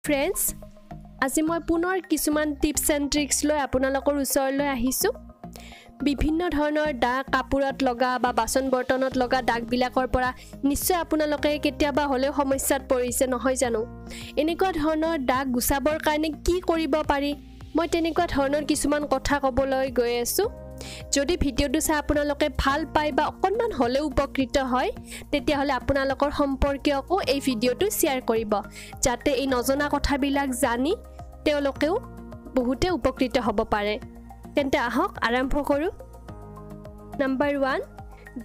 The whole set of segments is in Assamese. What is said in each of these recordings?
Friends, আজি মই পুনৰ কিছুমান টিপছ এণ্ড ট্ৰিক্স লৈ আপোনালোকৰ ওচৰলৈ আহিছোঁ। বিভিন্ন ধৰণৰ দাগ কাপোৰত লগা বা বাচন বৰ্তনত লগা দাগবিলাকৰ পৰা নিশ্চয় আপোনালোকে কেতিয়াবা হ'লেও সমস্যাত পৰিছে নহয় জানো? এনেকুৱা ধৰণৰ দাগ গুচাবৰ কাৰণে কি কৰিব পাৰি? মই তেনেকুৱা ধৰণৰ কিছুমান কথা ক'বলৈ গৈ আছোঁ। যদি ভিডিঅ'টো চাই আপোনালোকে ভাল পায় বা অকণমান হ'লেও উপকৃত হয়, তেতিয়াহ'লে আপোনালোকৰ সম্পৰ্কীয়কো এই ভিডিঅ'টো শ্বেয়াৰ কৰিব, যাতে এই নজনা কথাবিলাক জানি তেওঁলোকেও বহুতে উপকৃত হ'ব পাৰে। তেন্তে আহক আৰম্ভ কৰোঁ। নাম্বাৰ 1,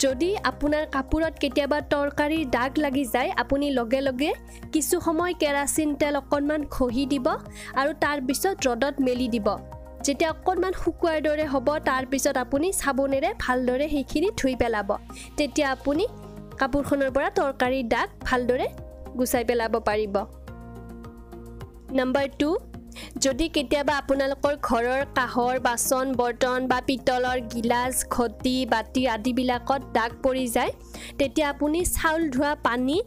যদি আপোনাৰ কাপোৰত কেতিয়াবা তৰকাৰীৰ দাগ লাগি যায়, আপুনি লগে লগে কিছু সময় কেৰাচিন তেল অকণমান ঘঁহি দিব আৰু তাৰ পিছত ৰ'দত মেলি দিব। যেতিয়া অকণমান শুকুৱাৰ দৰে হ'ব, তাৰ পিছত আপুনি চাবোনেৰে ভালদৰে সেইখিনি ধুই পেলাব। তেতিয়া আপুনি কাপোৰখনৰ পৰা তৰকাৰীৰ দাগ ভালদৰে গুচাই পেলাব পাৰিব। নাম্বাৰ 2, যদি কেতিয়াবা আপোনালোকৰ ঘৰৰ কাঁহৰ বাচন বৰ্তন বা পিতলৰ গিলাচ ঘটি বাতি আদিবিলাকত দাগ পৰি যায়, তেতিয়া আপুনি চাউল ধোৱা পানী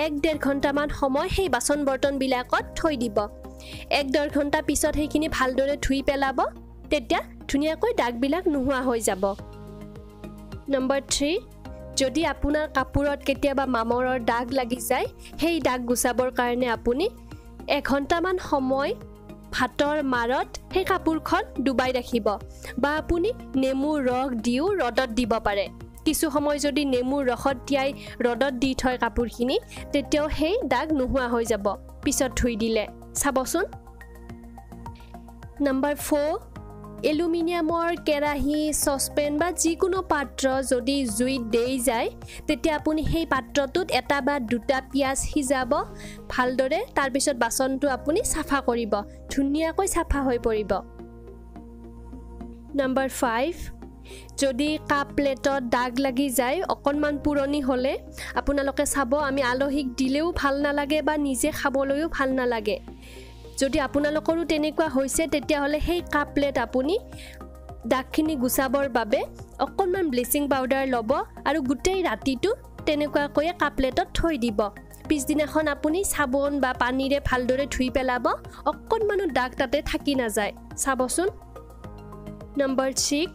1-1.5 ঘণ্টামান সময় সেই বাচন বৰ্তনবিলাকত থৈ দিব। 1-1.5 ঘণ্টা পিছত সেইখিনি ভালদৰে ধুই পেলাব, তেতিয়া ধুনীয়াকৈ দাগবিলাক নোহোৱা হৈ যাব। নম্বৰ 3, যদি আপোনাৰ কাপোৰত কেতিয়াবা মামৰৰ দাগ লাগি যায়, সেই দাগ গুচাবৰ কাৰণে আপুনি 1 ঘণ্টামান সময় ভাতৰ মাৰত সেই কাপোৰখন ডুবাই ৰাখিব, বা আপুনি নেমুৰ ৰস দিও ৰ'দত দিব পাৰে। কিছু সময় যদি নেমুৰ ৰসত তিয়াই ৰ'দত দি থয় কাপোৰখিনি, তেতিয়াও সেই দাগ নোহোৱা হৈ যাব পিছত ধুই দিলে, চাবচোন। নাম্বাৰ 4, এলুমিনিয়ামৰ কেৰাহী চচপেন বা যিকোনো পাত্ৰ যদি জুইত দেই যায়, তেতিয়া আপুনি সেই পাত্ৰটোত 1 বা 2টা পিঁয়াজ সিজাব ভালদৰে, তাৰপিছত বাচনটো আপুনি চাফা কৰিব, ধুনীয়াকৈ চাফা হৈ পৰিব। নাম্বাৰ 5, যদি কাপ প্লেটত দাগ লাগি যায়, অকণমান পুৰণি হ'লে আপোনালোকে চাব, আমি আলহীক দিলেও ভাল নালাগে বা নিজে খাবলৈও ভাল নালাগে। যদি আপোনালোকৰো তেনেকুৱা হৈছে, তেতিয়াহ'লে সেই কাপ প্লেট আপুনি দাগখিনি গুচাবৰ বাবে অকণমান ব্লিচিং পাউডাৰ ল'ব আৰু গোটেই ৰাতিটো তেনেকুৱাকৈয়ে কাপ প্লেটত থৈ দিব। পিছদিনাখন আপুনি চাবোন বা পানীৰে ভালদৰে ধুই পেলাব, অকণমানো দাগ তাতে থাকি নাযায়, চাবচোন। নম্বৰ 6,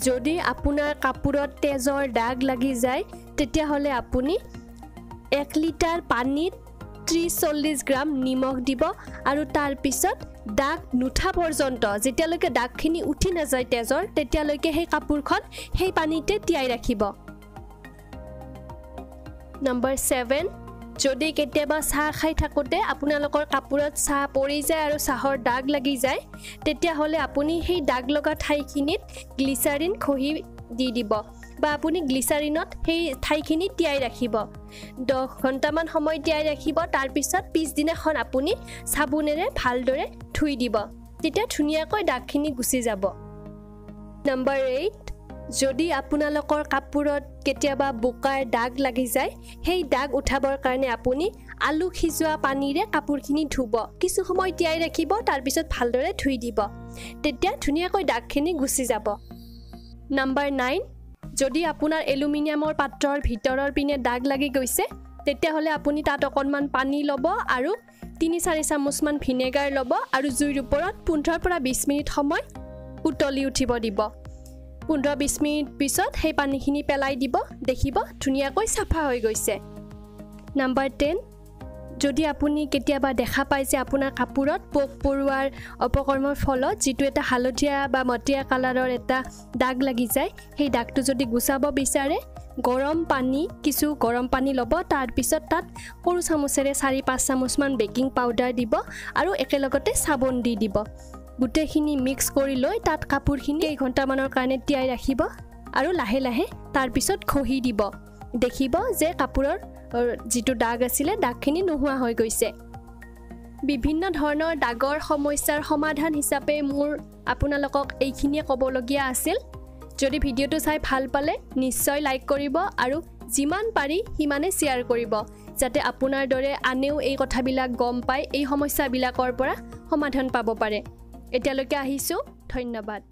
যদি আপোনাৰ কাপোৰত তেজৰ দাগ লাগি যায়, তেতিয়াহ'লে আপুনি 1 লিটাৰ পানীত 30-40 গ্ৰাম নিমখ দিব আৰু তাৰ পিছত দাগ নুঠা পৰ্যন্ত, যেতিয়ালৈকে দাগখিনি উঠি নাযায় তেজৰ, তেতিয়ালৈকে সেই কাপোৰখন সেই পানীতে তিয়াই ৰাখিব। নম্বৰ 7, যদি কেতিয়াবা চাহ খাই থাকোঁতে আপোনালোকৰ কাপোৰত চাহ পৰি যায় আৰু চাহৰ দাগ লাগি যায়, তেতিয়াহ'লে আপুনি সেই দাগ লগা ঠাইখিনিত গ্লিচাৰিন ঘঁহি দি দিব, বা আপুনি গ্লিচাৰিনত সেই ঠাইখিনি তিয়াই ৰাখিব। 10 ঘণ্টামান সময় তিয়াই ৰাখিব, তাৰপিছত পিছদিনাখন আপুনি চাবোনেৰে ভালদৰে ধুই দিব, তেতিয়া ধুনীয়াকৈ দাগখিনি গুচি যাব। নম্বৰ 8, যদি আপোনালোকৰ কাপোৰত কেতিয়াবা বোকাৰ দাগ লাগি যায়, সেই দাগ উঠাবৰ কাৰণে আপুনি আলু সিজোৱা পানীৰে কাপোৰখিনি ধুব, কিছু সময় তিয়াই ৰাখিব, তাৰপিছত ভালদৰে ধুই দিব, তেতিয়া ধুনীয়াকৈ দাগখিনি গুচি যাব। নম্বৰ 9, যদি আপোনাৰ এলুমিনিয়ামৰ পাত্ৰৰ ভিতৰৰ পিনে দাগ লাগি গৈছে, তেতিয়াহ'লে আপুনি তাত অকণমান পানী ল'ব আৰু 3-4 চামুচমান ভিনেগাৰ ল'ব আৰু জুইৰ ওপৰত 15 পৰা 20 মিনিট সময় উতলি উঠিব দিব। 15-20 মিনিট পিছত সেই পানীখিনি পেলাই দিব, দেখিব ধুনীয়াকৈ চাফা হৈ গৈছে। নাম্বাৰ 10, যদি আপুনি কেতিয়াবা দেখা পায় যে আপোনাৰ কাপোৰত পোক পৰুৱাৰ অপকৰ্মৰ ফলত যিটো এটা হালধীয়া বা মটীয়া কালাৰৰ এটা দাগ লাগি যায়, সেই দাগটো যদি গুচাব বিচাৰে, কিছু গৰম পানী ল'ব, তাৰপিছত তাত সৰু চামুচেৰে 4-5 চামুচমান বেকিং পাউডাৰ দিব আৰু একেলগতে চাবোন দি দিব। গোটেইখিনি মিক্স কৰি লৈ তাত কাপোৰখিনি 1 ঘণ্টামানৰ কাৰণে তিয়াই ৰাখিব আৰু লাহে লাহে তাৰপিছত ঘঁহি দিব, দেখিব যে কাপোৰৰ যিটো দাগ আছিলে দাগখিনি নোহোৱা হৈ গৈছে। বিভিন্ন ধৰণৰ দাগৰ সমস্যাৰ সমাধান হিচাপে মোৰ আপোনালোকক এইখিনিয়ে ক'বলগীয়া আছিল। যদি ভিডিঅ'টো চাই ভাল পালে নিশ্চয় লাইক কৰিব আৰু যিমান পাৰি সিমানে শ্বেয়াৰ কৰিব, যাতে আপোনাৰ দৰে আনেও এই কথাবিলাক গম পায়, এই সমস্যাবিলাকৰ পৰা সমাধান পাব পাৰে। এতিয়ালৈকে আহিছোঁ, ধন্যবাদ।